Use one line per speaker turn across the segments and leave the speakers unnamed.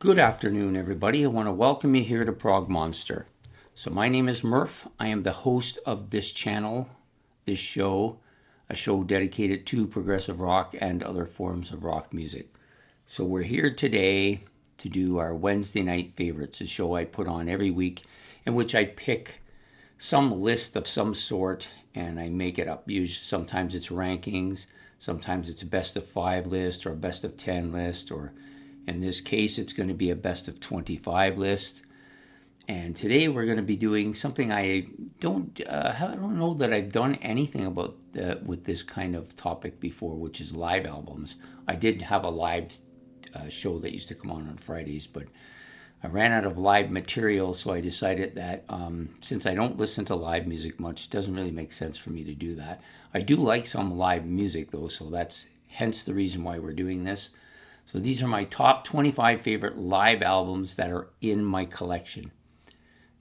Good afternoon, everybody. I want to welcome you here to Prog Monster. So, my name is Murph. I am the host of this channel, this show, a show dedicated to progressive rock and other forms of rock music. So, we're here today to do our Wednesday Night Favorites, a show I put on every week in which I pick some list of some sort and I make it up. Usually, sometimes it's rankings, sometimes it's a best of 5 list or a best of 10 list, or in this case, it's going to be a best of 25 list. And today we're going to be doing something I don't know that I've done anything about with this kind of topic before, which is live albums. I did have a live show that used to come on Fridays, but I ran out of live material, so I decided that since I don't listen to live music much, it doesn't really make sense for me to do that. I do like some live music though, so that's hence the reason why we're doing this. So these are my top 25 favorite live albums that are in my collection.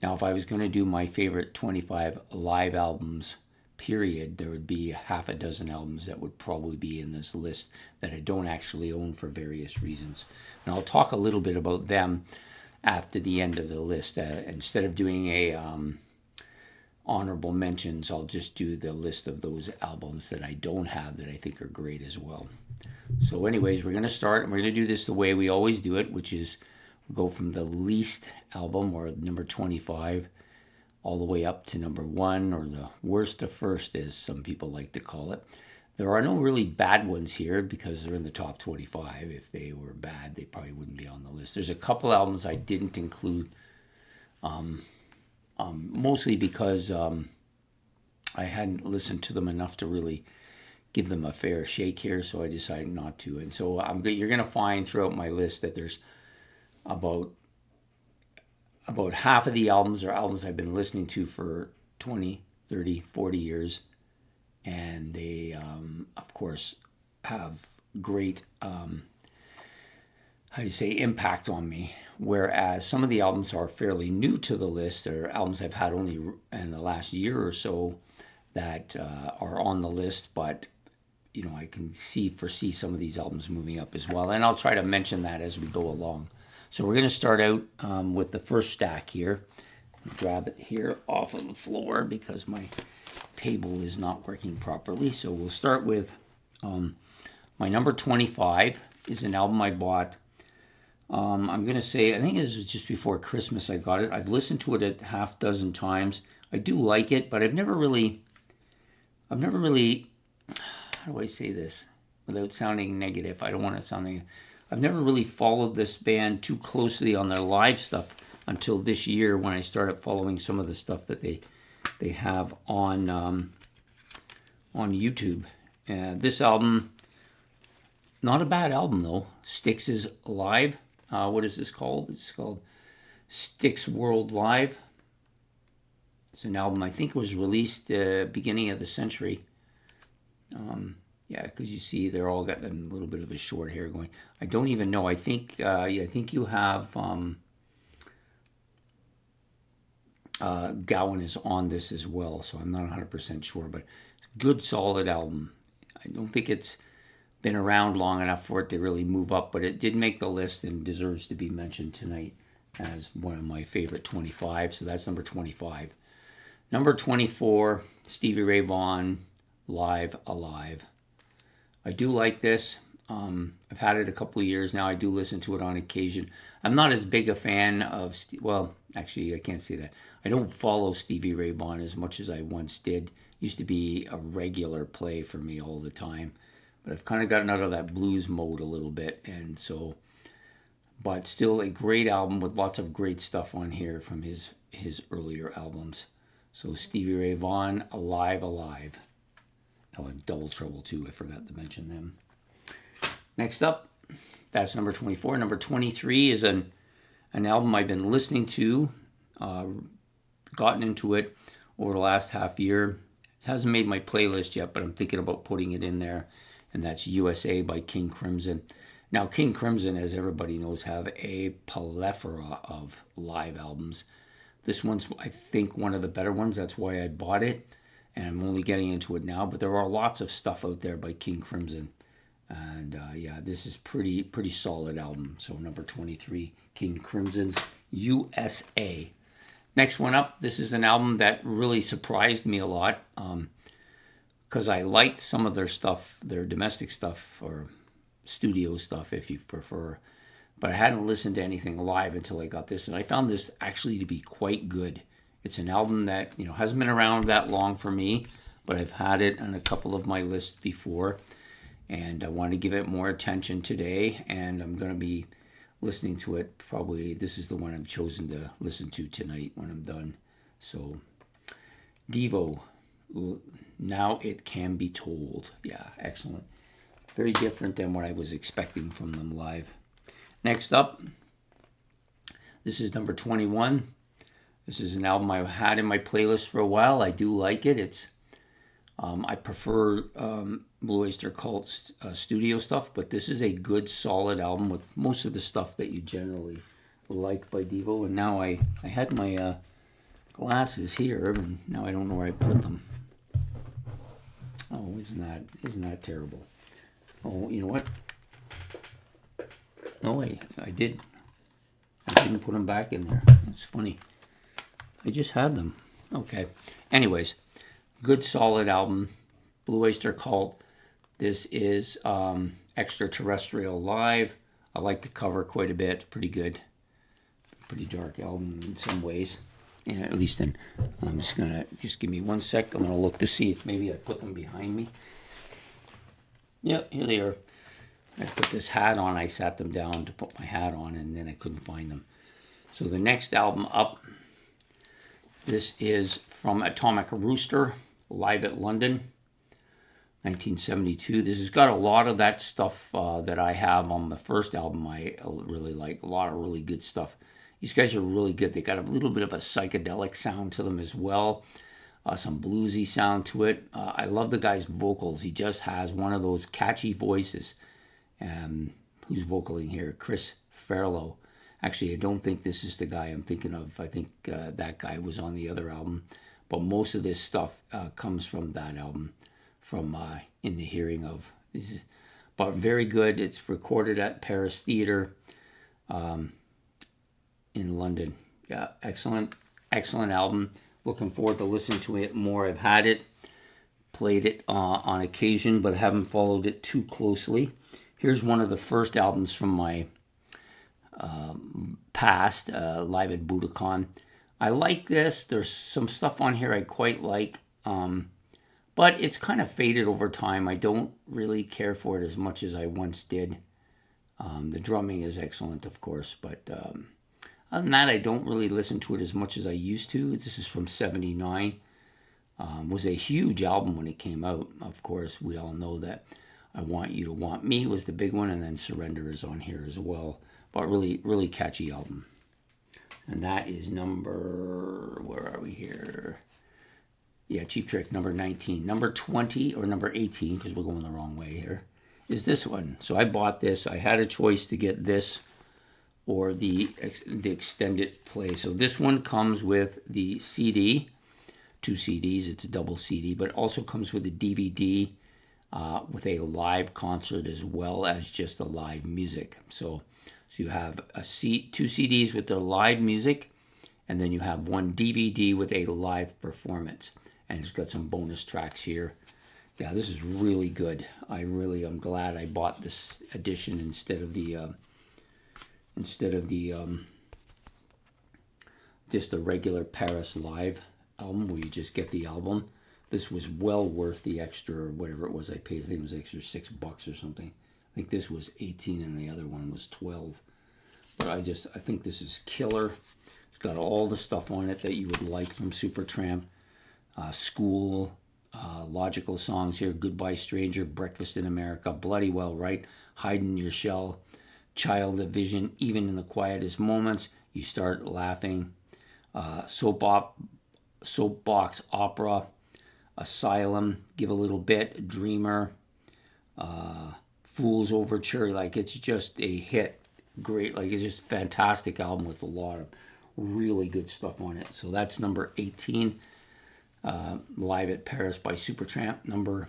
Now, if I was going to do my favorite 25 live albums, period, there would be half a dozen albums that would probably be in this list that I don't actually own for various reasons. And I'll talk a little bit about them after the end of the list. Instead of doing a honorable mentions, I'll just do the list of those albums that I don't have that I think are great as well. So anyways, we're going to start, and we're going to do this the way we always do it, which is go from the least album, or number 25, all the way up to number 1, or the worst to first, as some people like to call it. There are no really bad ones here because they're in the top 25. If they were bad, they probably wouldn't be on the list. There's a couple albums I didn't include, mostly because I hadn't listened to them enough to really give them a fair shake here, so I decided not to. And so you're going to find throughout my list that there's about half of the albums are albums I've been listening to for 20, 30, 40 years. And they, of course, have great, impact on me. Whereas some of the albums are fairly new to the list, or albums I've had only in the last year or so that are on the list, but I can foresee some of these albums moving up as well. And I'll try to mention that as we go along. So we're going to start out with the first stack here. Grab it here off of the floor because my table is not working properly. So we'll start with my number 25 is an album I bought. I'm going to say, I think it was just before Christmas I got it. I've listened to it a half dozen times. I do like it, but I've never really, how do I say this without sounding negative? I don't want to sound negative. I've never really followed this band too closely on their live stuff until this year when I started following some of the stuff that they have on YouTube. This album, not a bad album though. Styx is live. What is this called? It's called Styx World Live. It's an album I think was released beginning of the century. Because you see they're all got a little bit of a short hair going. I don't even know. I think you have Gowan is on this as well, so I'm not 100% sure, but it's a good, solid album. I don't think it's been around long enough for it to really move up, but it did make the list and deserves to be mentioned tonight as one of my favorite 25. So that's number 25. Number 24, Stevie Ray Vaughan, Live Alive. I do like this. I've had it a couple of years now. I do listen to it on occasion. I'm not as big a fan of, actually, I can't say that. I don't follow Stevie Ray Vaughan as much as I once did. Used to be a regular play for me all the time. But I've kind of gotten out of that blues mode a little bit. And so, but still a great album with lots of great stuff on here from his earlier albums. So Stevie Ray Vaughan, Alive Alive. Oh, and Double Trouble too, I forgot to mention them. Next up, that's number 24. Number 23 is an album I've been listening to, gotten into it over the last half year. It hasn't made my playlist yet, but I'm thinking about putting it in there, and that's USA by King Crimson. Now, King Crimson, as everybody knows, have a plethora of live albums. This one's, I think, one of the better ones. That's why I bought it. And I'm only getting into it now, but there are lots of stuff out there by King Crimson. And yeah, this is pretty solid album. So number 23, King Crimson's USA. Next one up, this is an album that really surprised me a lot because I liked some of their stuff, their domestic stuff or studio stuff if you prefer. But I hadn't listened to anything live until I got this, and I found this actually to be quite good. It's an album that, you know, hasn't been around that long for me, but I've had it on a couple of my lists before, and I want to give it more attention today, and I'm going to be listening to it. Probably this is the one I've chosen to listen to tonight when I'm done. So, Devo, Now It Can Be Told. Yeah, excellent. Very different than what I was expecting from them live. Next up, this is number 21. This is an album I've had in my playlist for a while. I do like it. It's I prefer Blue Oyster Cult's studio stuff, but this is a good, solid album with most of the stuff that you generally like by Devo. And now I had my glasses here, and now I don't know where I put them. Oh, isn't that terrible? Oh, you know what? No, I did. I didn't put them back in there. It's funny. I just had them. Okay. Anyways, good solid album. Blue Oyster Cult. This is Extraterrestrial Live. I like the cover quite a bit. Pretty good. Pretty dark album in some ways. Yeah, at least in. I'm just gonna give me 1 sec. I'm gonna look to see if maybe I put them behind me. Yeah, here they are. I put this hat on. I sat them down to put my hat on, and then I couldn't find them. So the next album up, this is from Atomic Rooster, Live at London, 1972. This has got a lot of that stuff that I have on the first album I really like. A lot of really good stuff. These guys are really good. They got a little bit of a psychedelic sound to them as well. Some bluesy sound to it. I love the guy's vocals. He just has one of those catchy voices. Who's vocaling here? Chris Farlow. Actually, I don't think this is the guy I'm thinking of. I think that guy was on the other album. But most of this stuff comes from that album, from In the Hearing of. But very good. It's recorded at Paris Theatre in London. Yeah, excellent album. Looking forward to listening to it more. I've had it, played it on occasion, but haven't followed it too closely. Here's one of the first albums from my past, Live at Budokan. I like this. There's some stuff on here I quite like, but it's kind of faded over time. I don't really care for it as much as I once did. The drumming is excellent, of course, but other than that, I don't really listen to it as much as I used to. This is from '79. Was a huge album when it came out. Of course, we all know that I Want You to Want Me was the big one, and then Surrender is on here as well. But really, really catchy album. And that is number, where are we here? Yeah, Cheap Trick, number 19. Number 20, or number 18, because we're going the wrong way here, is this one. So I bought this. I had a choice to get this or the extended play. So this one comes with the CD, 2 CDs. It's a double CD, but it also comes with a DVD with a live concert as well as just the live music. So you have 2 CDs with their live music, and then you have 1 DVD with a live performance. And it's got some bonus tracks here. Yeah, this is really good. I'm glad I bought this edition instead of the just the regular Paris Live album where you just get the album. This was well worth the extra, whatever it was I paid. I think it was extra $6 or something. I think this was 18 and the other one was 12. But I think this is killer. It's got all the stuff on it that you would like from Supertramp. School, Logical Songs here, Goodbye Stranger, Breakfast in America, Bloody Well Right, Hide in Your Shell, Child of Vision, Even in the Quietest Moments, You Start Laughing, Soapbox Opera, Asylum, Give a Little Bit, Dreamer, Fool's Overture. Like, it's just a hit. Great, like, it's just a fantastic album with a lot of really good stuff on it. So that's number 18, Live at Paris by Supertramp. Number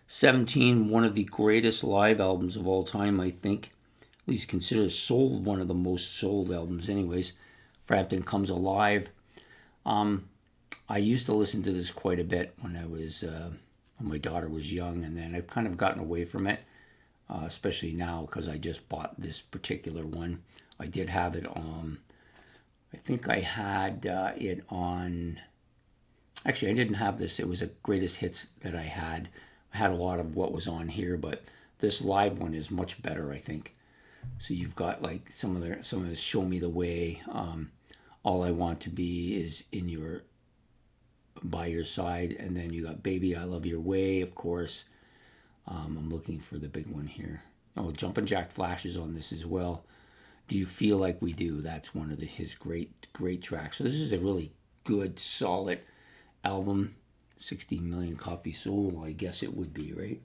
17, one of the greatest live albums of all time, I think. At least considered sold, one of the most sold albums anyways. Frampton Comes Alive. I used to listen to this quite a bit when when my daughter was young, and then I've kind of gotten away from it, especially now because I just bought this particular one. I did have it on, I think I had it on, actually I didn't have this, it was a greatest hits that I had. I had a lot of what was on here, but this live one is much better, I think. So you've got like some of the Show Me the Way, All I Want to Be Is in Your, By Your Side, and then you got Baby I Love Your Way, of course. I'm looking for the big one here. Oh, Jumpin' Jack Flash is on this as well. Do You Feel Like We Do? That's one of his great tracks. So this is a really good, solid album. 16 million copies sold, I guess it would be, right?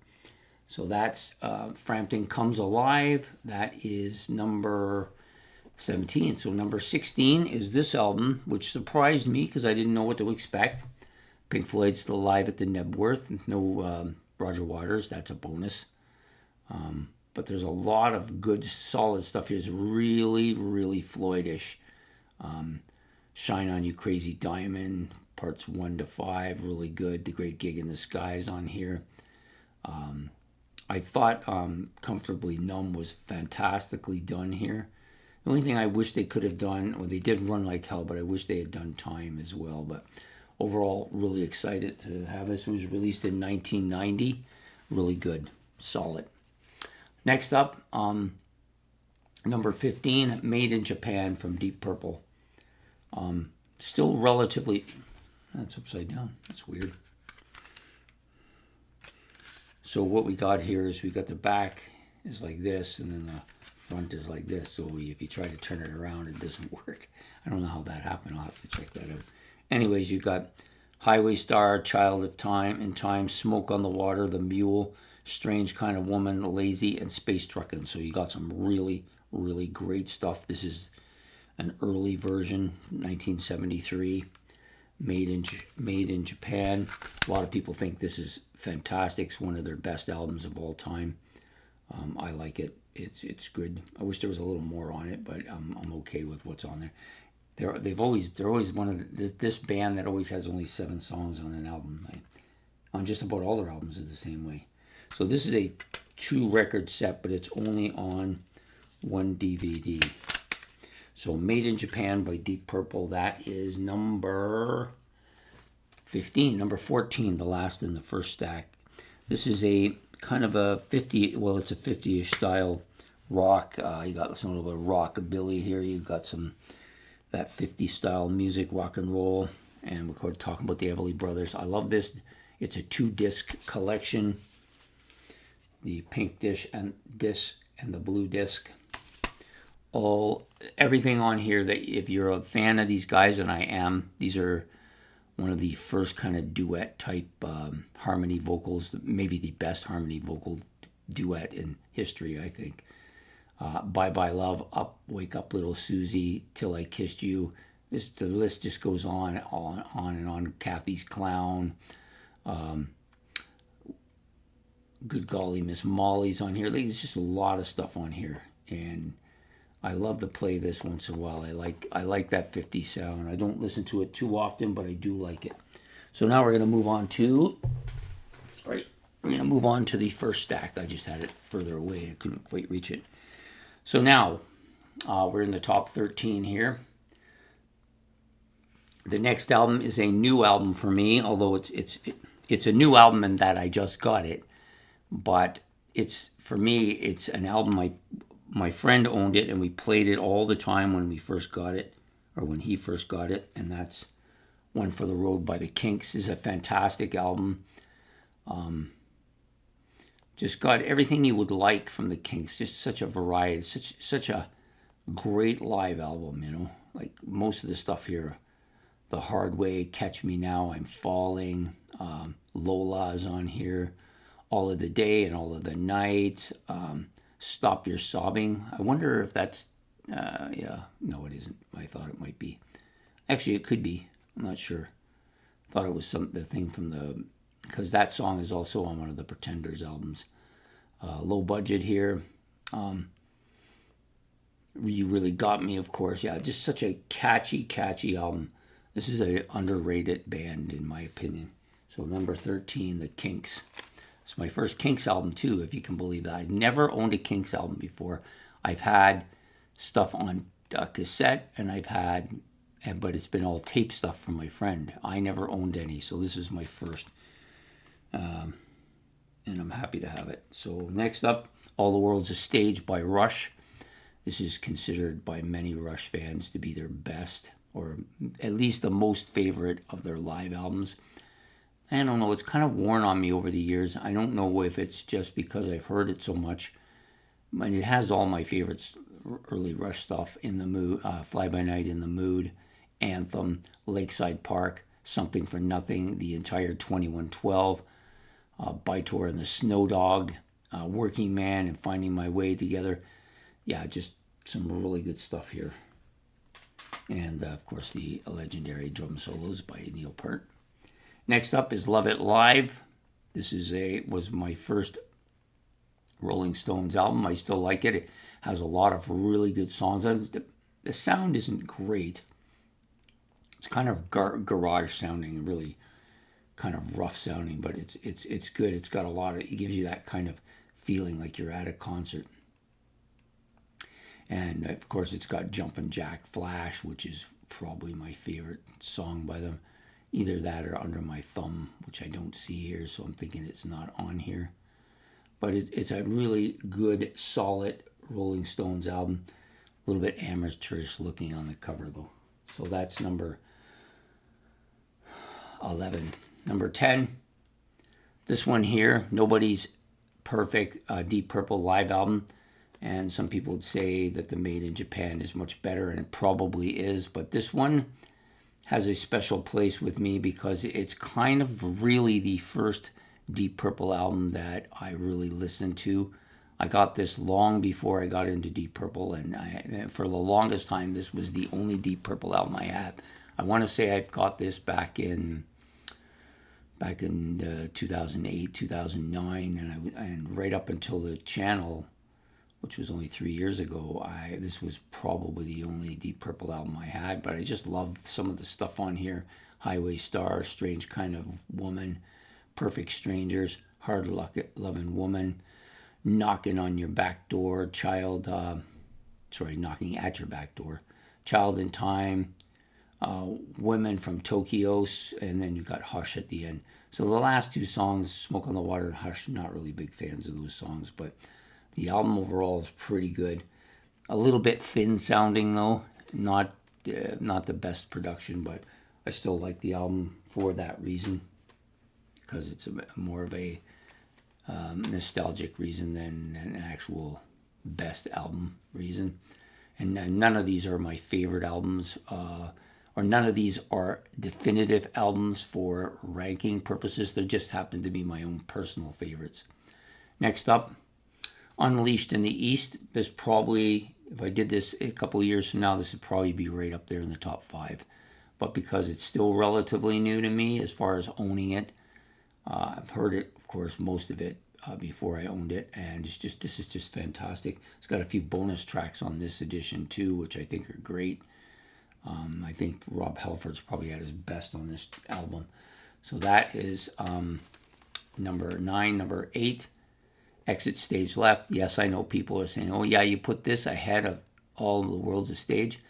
So that's Frampton Comes Alive. That is number 17. So number 16 is this album, which surprised me because I didn't know what to expect. Pink Floyd's still live at the Knebworth. No Roger Waters. That's a bonus. But there's a lot of good, solid stuff here. It's really, really Floyd-ish. Shine On You Crazy Diamond, parts 1 to 5, really good. The Great Gig in the Sky is on here. I thought Comfortably Numb was fantastically done here. The only thing I wish they could have done, well, they did Run Like Hell, but I wish they had done Time as well. But overall, really excited to have this. It was released in 1990. Really good, solid. Next up, number 15, Made in Japan from Deep Purple. Still relatively, that's upside down, that's weird. So what we got here is we got the back is like this, and then the front is like this. So if you try to turn it around, it doesn't work. I don't know how that happened. I'll have to check that out. Anyways, you got Highway Star, Child of Time, In Time, Smoke on the Water, The Mule, Strange Kind of Woman, Lazy, and Space Truckin'. So you got some really, really great stuff. This is an early version, 1973. Made in Japan. A lot of people think this is fantastic. It's one of their best albums of all time. I like it. It's good. I wish there was a little more on it, but I'm okay with what's on there. They're always one of this band that always has only 7 songs on an album. On just about all their albums is the same way. So this is a 2-record set, but it's only on 1 DVD. So Made in Japan by Deep Purple, that is number 15. Number 14, the last in the first stack. This is a kind of a 50, well, it's a 50-ish style rock. You got some little bit of rockabilly here. You've got some, that 50 style music, rock and roll. And we're talking about the Everly Brothers. I love this. It's a 2-disc collection. The pink disc and the blue disc. Everything on here that if you're a fan of these guys, and I am, these are one of the first kind of duet type harmony vocals, maybe the best harmony vocal duet in history, I think. Bye Bye Love, Up, Wake Up Little Susie, Till I Kissed You. The list just goes on and on. Kathy's Clown, Good Golly, Miss Molly's on here. There's just a lot of stuff on here, and I love to play this once in a while. I like that 50 sound. I don't listen to it too often, but I do like it. So now we're going to move on to, we're going to move on to the first stack. I just had it further away. I couldn't quite reach it. So now we're in the top 13 here. The next album is a new album for me, although it's a new album in that I just got it. But for me, it's an album my friend owned it, and we played it all the time when we first got it, or when he first got it, and that's One for the Road by the Kinks. Is a fantastic album. Just got everything you would like from the Kinks. Just such a variety, such a great live album, you know. Like most of the stuff here, The Hard Way, Catch Me Now, I'm Falling, Lola is on here, All of the Day and All of the Night, Stop Your Sobbing. I wonder if that's, no it isn't. I thought it might be. Actually, it could be. I'm not sure. I thought it was the thing from the because that song is also on one of the Pretenders albums. Low Budget here. You Really Got Me, of course. Yeah, just such a catchy album. This is an underrated band, in my opinion. So number 13, The Kinks. It's my first Kinks album, too, if you can believe that. I've never owned a Kinks album before. I've had stuff on cassette, and but it's been all tape stuff from my friend. I never owned any, so this is my first. And I'm happy to have it. So next up, All the World's a Stage by Rush. This is considered by many Rush fans to be their best, or at least the most favorite of their live albums. I don't know, it's kind of worn on me over the years. I don't know if it's just because I've heard it so much. But it has all my favorites, early Rush stuff, In the Mood, Fly By Night, In the Mood, Anthem, Lakeside Park, Something for Nothing, the entire 2112, By-Tor and the Snow Dog, Working Man, and Finding My Way Together. Yeah, just some really good stuff here. And, of course, the legendary drum solos by Neil Peart. Next up is Love It Live. This was my first Rolling Stones album. I still like it. It has a lot of really good songs on it. The sound isn't great. It's kind of garage sounding, really kind of rough sounding, but it's good. It's got it gives you that kind of feeling like you're at a concert. And of course, it's got Jumpin' Jack Flash, which is probably my favorite song by them. Either that or Under My Thumb, which I don't see here, so I'm thinking it's not on here. But it's a really good, solid Rolling Stones album. A little bit amateurish looking on the cover, though. So that's number 11. Number 10, this one here, Nobody's Perfect, Deep Purple live album. And some people would say that the Made in Japan is much better, and it probably is. But this one has a special place with me because it's kind of really the first Deep Purple album that I really listened to. I got this long before I got into Deep Purple, and for the longest time, this was the only Deep Purple album I had. I want to say I've got this back in 2008, 2009, and right up until the channel, which was only 3 years ago, this was probably the only Deep Purple album I had, but I just loved some of the stuff on here. Highway Star, Strange Kind of Woman, Perfect Strangers, Hard Lovin' Woman, Knocking on Your Back Door, Knocking at Your Back Door, Child in Time, Women from Tokyo, and then you got Hush at the end. So the last two songs, Smoke on the Water and Hush, not really big fans of those songs, but the album overall is pretty good. A little bit thin sounding though, not the best production, but I still like the album for that reason, because it's more of a nostalgic reason than an actual best album reason. And none of these are my favorite albums, or none of these are definitive albums for ranking purposes. They just happen to be my own personal favorites. Next up, Unleashed in the East. This probably, if I did this a couple of years from now, this would probably be right up there in the top 5. But because it's still relatively new to me as far as owning it, I've heard it, of course, most of it before I owned it, and this is just fantastic. It's got a few bonus tracks on this edition too, which I think are great. I think Rob Halford's probably at his best on this album. So that is number 9. Number 8, Exit Stage Left. Yes, I know people are saying, oh yeah, you put this ahead of All the World's a Stage.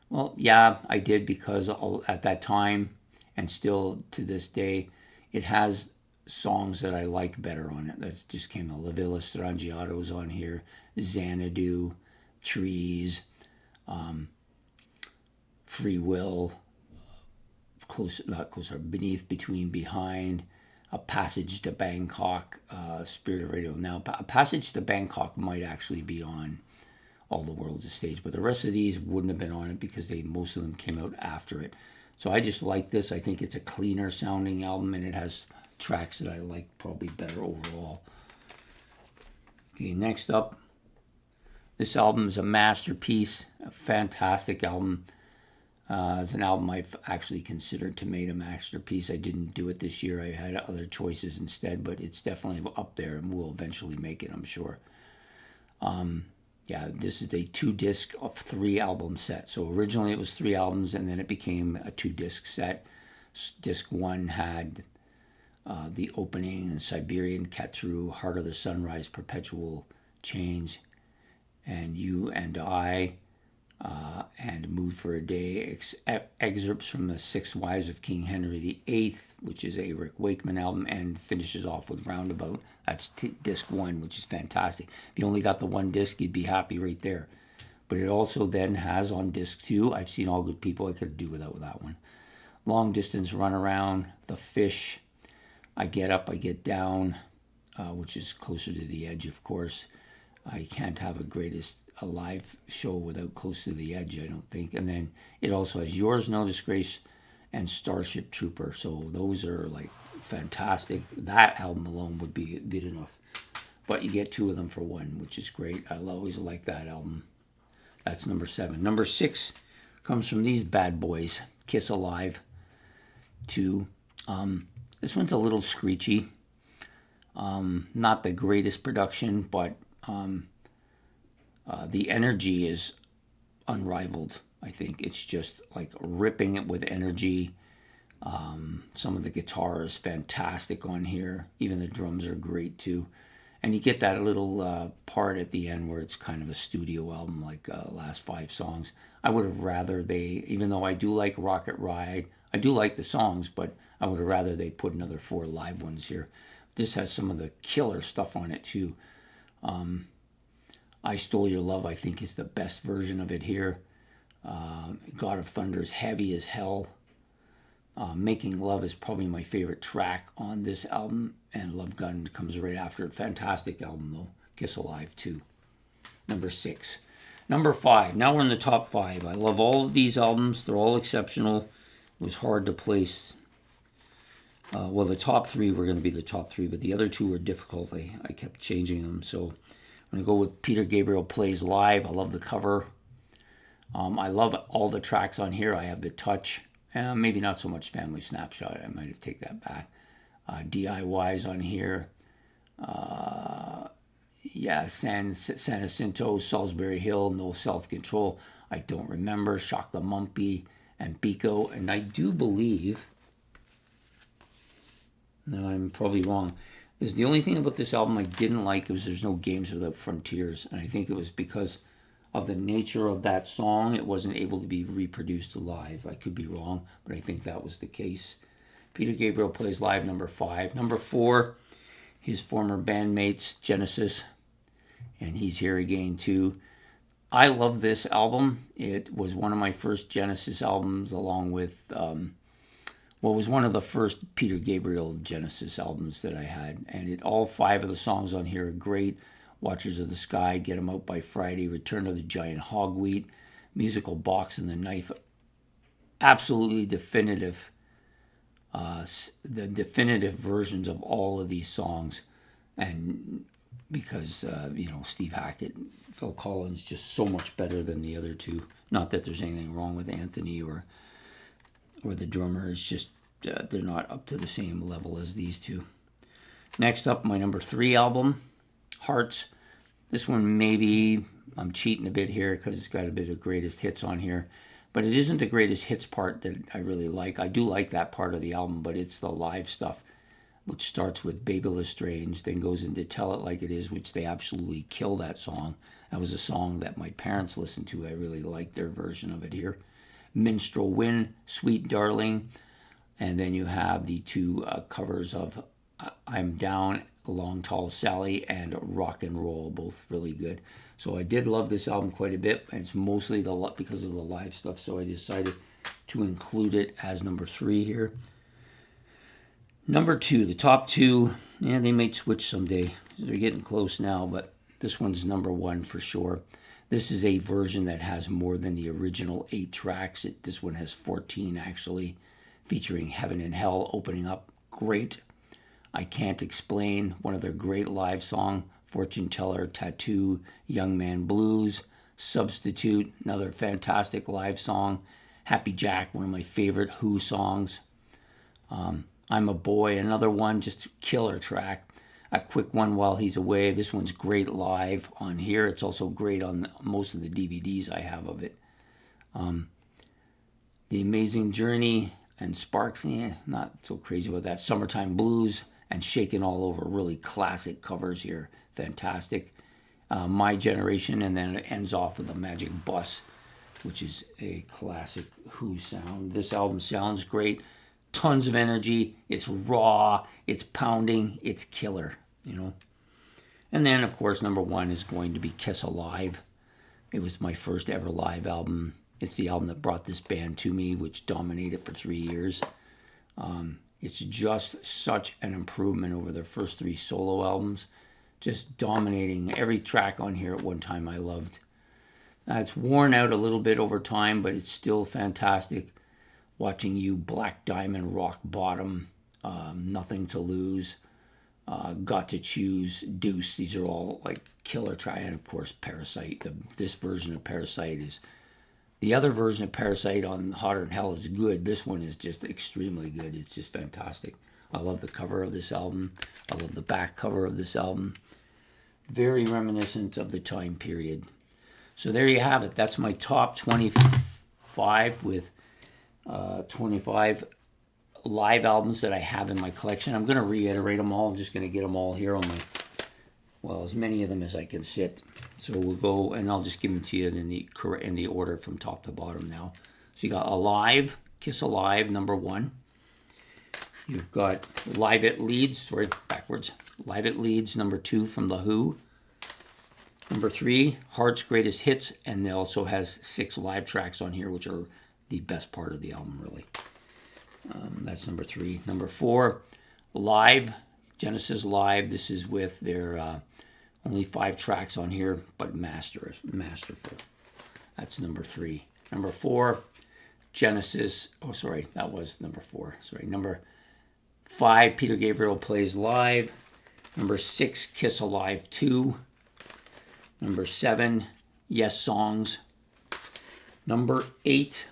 Well, yeah, I did, because at that time, and still to this day, it has songs that I like better on it. That just came out. La Villa Strangiato's on here, Xanadu, Trees, Free Will, Beneath, Between, Behind, A Passage to Bangkok, Spirit of Radio. Now, A Passage to Bangkok might actually be on All the World's a Stage, but the rest of these wouldn't have been on it because most of them came out after it. So I just like this. I think it's a cleaner sounding album, and it has tracks that I like probably better overall. Okay, next up, this album is a masterpiece, a fantastic album. It's an album I've actually considered to make a masterpiece. I didn't do it this year. I had other choices instead, but it's definitely up there and we'll eventually make it, I'm sure. Yeah, this is a 2-disc of 3-album set. So originally it was 3 albums and then it became a 2-disc set. Disc 1 had the opening and Siberian Cat Through, Heart of the Sunrise, Perpetual Change, and You and I, and Mood for a Day, excerpts from the 6 Wives of King Henry VIII, which is a Rick Wakeman album, and finishes off with Roundabout. That's disc 1, which is fantastic. If you only got the 1 disc, you'd be happy right there. But it also then has on disc 2, I've Seen All Good People, I could do without that one. Long Distance Runaround, The Fish, I Get Up, I Get Down, which is Closer to the Edge, of course. I can't have a live show without Close to the Edge, I don't think. And then it also has Yours No Disgrace and Starship Trooper. So those are like fantastic. That album alone would be good enough. But you get 2 of them for 1, which is great. I always like that album. That's number 7. Number 6 comes from these bad boys, Kiss Alive 2. This one's a little screechy. Not the greatest production, but the energy is unrivaled. I think it's just like ripping it with energy. Some of the guitar is fantastic on here. Even the drums are great too. And you get that little part at the end where it's kind of a studio album, like last 5 songs. I would have rather even though I do like Rocket Ride, I do like the songs, but I would have rather they put another 4 live ones here. This has some of the killer stuff on it too. I Stole Your Love, I think, is the best version of it here. God of Thunder is heavy as hell. Making Love is probably my favorite track on this album, and Love Gun comes right after it. Fantastic album, though. Kiss Alive 2. Number 6. Number 5. Now we're in the top 5. I love all of these albums. They're all exceptional. It was hard to place. Well, the top 3 were going to be the top 3, but the other 2 were difficult. I kept changing them, so I'm going to go with Peter Gabriel Plays Live. I love the cover. I love all the tracks on here. I have The Touch. Maybe not so much Family Snapshot. I might have taken that back. DIYs on here. San Jacinto, Salisbury Hill, No Self-Control. I don't remember. Shock the Mumpy and Biko. And I do believe... No, I'm probably wrong. There's the only thing about this album I didn't like was there's no Games Without Frontiers. And I think it was because of the nature of that song, it wasn't able to be reproduced live. I could be wrong, but I think that was the case. Peter Gabriel Plays Live, number 5. Number 4, his former bandmates, Genesis, and he's here again too. I love this album. It was one of my first Genesis albums, along with, it was one of the first Peter Gabriel Genesis albums that I had. And all 5 of the songs on here are great. Watchers of the Sky, Get 'Em Out by Friday, Return of the Giant Hogweed, Musical Box and the Knife. Absolutely definitive, the definitive versions of all of these songs. And because, Steve Hackett, Phil Collins, just so much better than the other 2. Not that there's anything wrong with Anthony or the drummer. It's just they're not up to the same level as these 2. Next up, my number 3 album, Hearts. This one, maybe I'm cheating a bit here because it's got a bit of greatest hits on here, but it isn't the greatest hits part that I really like. I do like that part of the album, but it's the live stuff, which starts with Baby Lestrange, then goes into Tell It Like It Is, which they absolutely kill that song. That was a song that my parents listened to. I really liked their version of it here. Minstrel Win, Sweet Darling, and then you have the 2 covers of I'm Down, Long Tall Sally, and Rock and Roll, both really good. So I did love this album quite a bit, and it's mostly because of the live stuff, so I decided to include it as number 3 here. Number 2, the top 2, they might switch someday. They're getting close now, but this one's number 1 for sure. This is a version that has more than the original 8 tracks. This one has 14, actually, featuring Heaven and Hell opening up. Great. I Can't Explain, one of their great live songs. Fortune Teller, Tattoo, Young Man Blues, Substitute, another fantastic live song. Happy Jack, one of my favorite Who songs. I'm a Boy, another one, just killer track. A quick one while he's away. This one's great live on here. It's also great on most of the DVDs I have of it. The Amazing Journey and Sparks, not so crazy about that. Summertime Blues and Shakin' All Over, really classic covers here. Fantastic. My Generation, and then it ends off with a Magic Bus, which is a classic Who sound. This album sounds great. Tons of energy. It's raw. It's pounding. It's killer, And then, of course, number one is going to be Kiss Alive. It was my first ever live album. It's the album that brought this band to me, which dominated for 3 years. It's just such an improvement over their first 3 solo albums. Just dominating. Every track on here at one time I loved. It's worn out a little bit over time, but it's still fantastic. Watching You, Black Diamond, Rock Bottom, Nothing to Lose, Got to Choose, Deuce. These are all like killer tracks. And of course, Parasite. This version of Parasite is... The other version of Parasite on Hotter Than Hell is good. This one is just extremely good. It's just fantastic. I love the cover of this album. I love the back cover of this album. Very reminiscent of the time period. So there you have it. That's my top 25 with 25 live albums that I have in my collection. I'm going to reiterate them all. I'm just going to get them all here on as many of them as I can sit. So we'll go, and I'll just give them to you in the order from top to bottom now. So you got Alive, Kiss Alive, number 1. You've got Live at Leeds, Live at Leeds, number 2 from The Who. Number 3, Heart's Greatest Hits, and it also has 6 live tracks on here, which are the best part of the album, really. That's number 3. Number 4, Live, Genesis Live. This is with their only 5 tracks on here, but masterful. That's number 3. Number 4, Genesis. That was number 4. Number 5, Peter Gabriel Plays Live. Number 6, Kiss Alive 2. Number 7, Yes Songs. Number 8,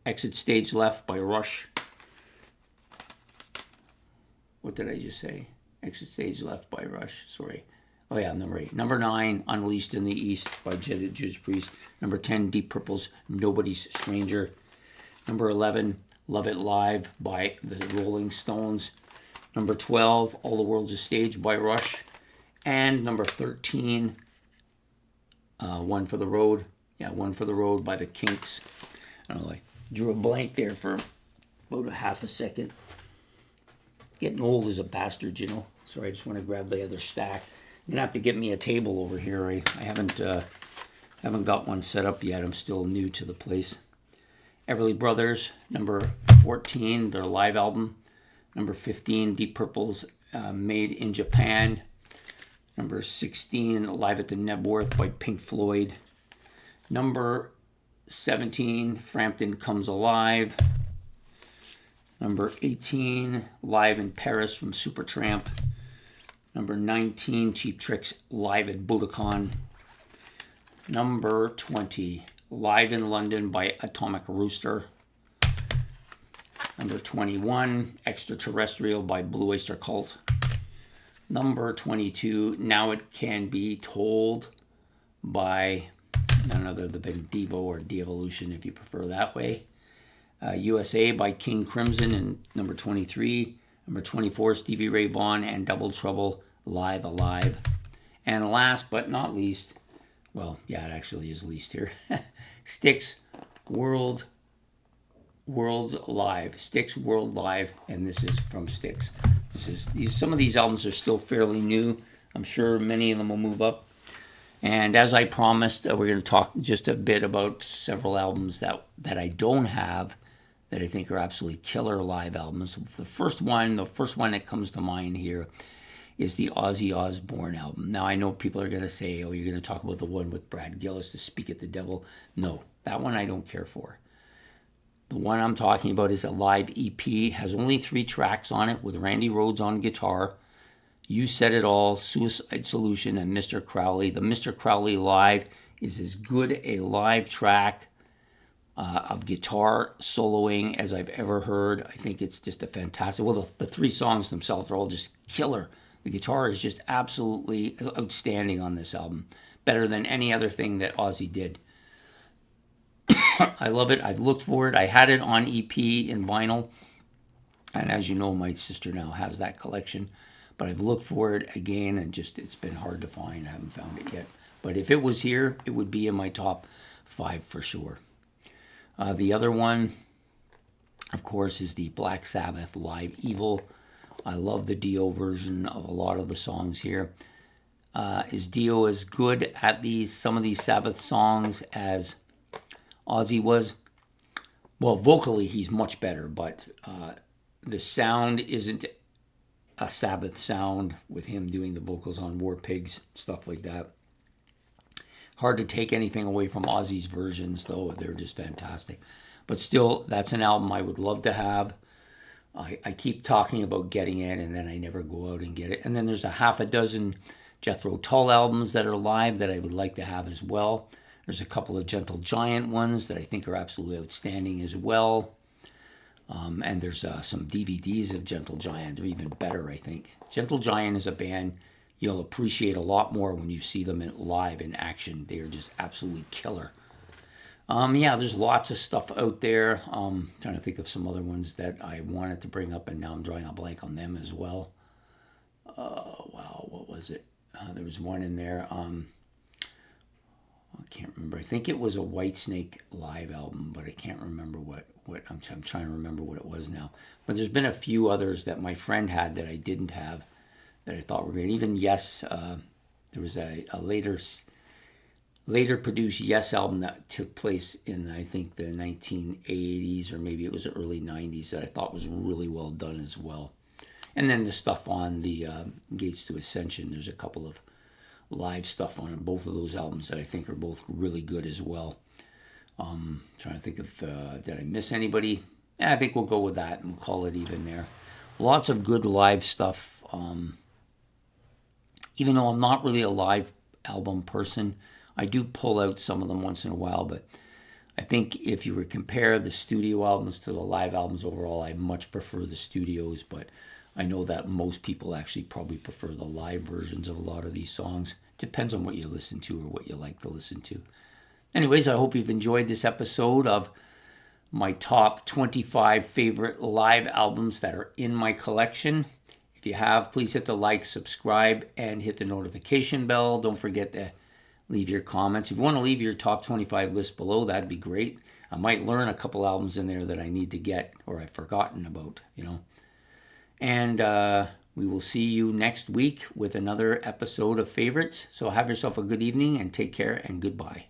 Exit Stage Left by Rush. What did I just say? Exit Stage Left by Rush. Oh yeah, number 8. Number 9, Unleashed in the East by Judas Priest. Number 10, Deep Purple's Nobody's Stranger. Number 11, Love It Live by the Rolling Stones. Number 12, All the World's a Stage by Rush. And number 13, One for the Road. One for the Road by the Kinks. I don't know, I drew a blank there for about a half a second. Getting old as a bastard, Sorry, I just want to grab the other stack. I'm going to have to get me a table over here. I haven't got one set up yet. I'm still new to the place. Everly Brothers, number 14, their live album. Number 15, Deep Purple's Made in Japan. Number 16, Live at the Nebworth by Pink Floyd. Number 17, Frampton Comes Alive. Number 18, Live in Paris from Supertramp. Number 19, Cheap Trick's Live at Budokan. Number 20, Live in London by Atomic Rooster. Number 21, Extraterrestrial by Blue Oyster Cult. Number 22, Now It Can Be Told by none other than Devo or De-Evolution, if you prefer that way. USA by King Crimson in number 23. Number 24, Stevie Ray Vaughan and Double Trouble, Live Alive. And last but not least, it actually is least here, Styx World Live. Styx World Live, and this is from Styx. Some of these albums are still fairly new. I'm sure many of them will move up. And as I promised, we're going to talk just a bit about several albums that I don't have that I think are absolutely killer live albums. The first one that comes to mind here is the Ozzy Osbourne album. Now, I know people are going to say, you're going to talk about the one with Brad Gillis, to Speak at the Devil. No, that one I don't care for. The one I'm talking about is a live EP. Has only 3 tracks on it with Randy Rhoads on guitar. You Said It All, Suicide Solution, and Mr. Crowley. The Mr. Crowley Live is as good a live track of guitar soloing as I've ever heard. I think it's just a fantastic. Well, the three songs themselves are all just killer. The guitar is just absolutely outstanding on this album, better than any other thing that Ozzy did. I love it. I've looked for it. I had it on EP in vinyl, and as you know, my sister now has that collection. But I've looked for it again, and just it's been hard to find. I haven't found it yet. But if it was here, it would be in my top 5 for sure. The other one, of course, is the Black Sabbath Live Evil. I love the Dio version of a lot of the songs here. Is Dio as good at some of these Sabbath songs as Ozzy was? Well, vocally, he's much better, but the sound isn't a Sabbath sound with him doing the vocals on War Pigs, stuff like that. Hard to take anything away from Ozzy's versions, though. They're just fantastic. But still, that's an album I would love to have. I keep talking about getting it, and then I never go out and get it. And then there's a half a dozen Jethro Tull albums that are live that I would like to have as well. There's a couple of Gentle Giant ones that I think are absolutely outstanding as well. And there's some DVDs of Gentle Giant. They're even better, I think. Gentle Giant is a band you'll appreciate a lot more when you see them live in action. They are just absolutely killer. Yeah, there's lots of stuff out there. Trying to think of some other ones that I wanted to bring up, and now I'm drawing a blank on them as well. Wow, what was it? There was one in there. I can't remember. I think it was a Whitesnake live album, but I can't remember what I'm trying to remember what it was now. But there's been a few others that my friend had that I didn't have that I thought were great. Even Yes, there was a later produced Yes album that took place in, I think, the 1980s, or maybe it was the early 90s, that I thought was really well done as well. And then the stuff on the Gates to Ascension, there's a couple of live stuff on both of those albums that I think are both really good as well. Trying to think of, did I miss anybody? Yeah, I think we'll go with that and we'll call it even there. Lots of good live stuff. Even though I'm not really a live album person, I do pull out some of them once in a while, but I think if you were to compare the studio albums to the live albums overall, I much prefer the studios, but I know that most people actually probably prefer the live versions of a lot of these songs. Depends on what you listen to or what you like to listen to. Anyways, I hope you've enjoyed this episode of my top 25 favorite live albums that are in my collection. If you have, please hit the like, subscribe, and hit the notification bell. Don't forget to leave your comments. If you want to leave your top 25 list below, that'd be great. I might learn a couple albums in there that I need to get or I've forgotten about, And we will see you next week with another episode of Favorites. So have yourself a good evening and take care and goodbye.